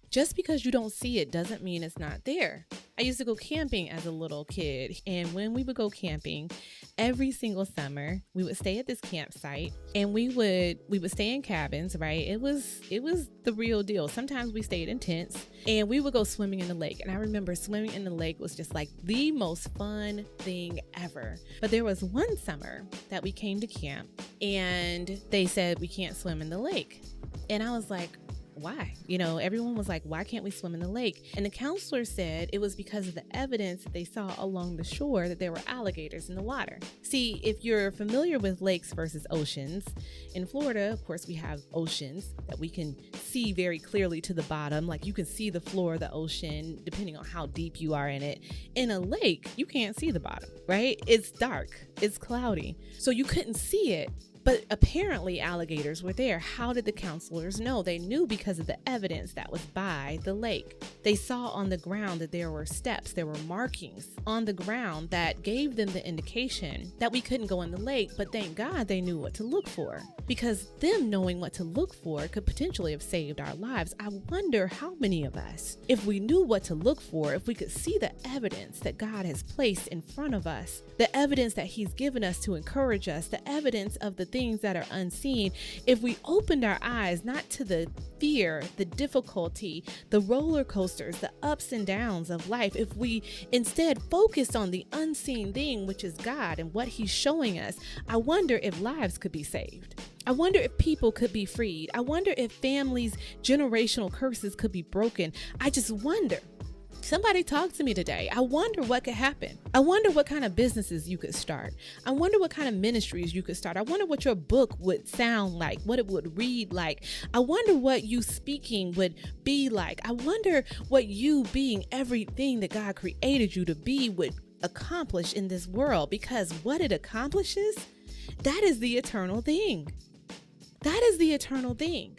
Just because you don't see it doesn't mean it's not there. I used to go camping as a little kid, and when we would go camping, every single summer we would stay at this campsite, and we would stay in cabins, right? It was the real deal. Sometimes we stayed in tents, and we would go swimming in the lake. And I remember swimming in the lake was just like the most fun thing ever. But there was one summer that we came to camp, and they said we can't swim in the lake. And I was like, why? Everyone was like, why can't we swim in the lake? And the counselor said it was because of the evidence that they saw along the shore that there were alligators in the water. See, if you're familiar with lakes versus oceans, in Florida, of course, we have oceans that we can see very clearly to the bottom. Like you can see the floor of the ocean depending on how deep you are in it. In a lake, you can't see the bottom, right? It's dark, it's cloudy, so you couldn't see it. But apparently alligators were there. How did the counselors know? They knew because of the evidence that was by the lake. They saw on the ground that there were steps, there were markings on the ground that gave them the indication that we couldn't go in the lake, but thank God they knew what to look for, because them knowing what to look for could potentially have saved our lives. I wonder how many of us, if we knew what to look for, if we could see the evidence that God has placed in front of us, the evidence that He's given us to encourage us, the evidence of the things that are unseen, if we opened our eyes not to the fear, the difficulty, the roller coasters, the ups and downs of life, if we instead focused on the unseen thing, which is God and what He's showing us, I wonder if lives could be saved. I wonder if people could be freed. I wonder if families' generational curses could be broken. I just wonder. Somebody talk to me today. I wonder what could happen. I wonder what kind of businesses you could start. I wonder what kind of ministries you could start. I wonder what your book would sound like, what it would read like. I wonder what you speaking would be like. I wonder what you being everything that God created you to be would accomplish in this world, because what it accomplishes, that is the eternal thing. That is the eternal thing.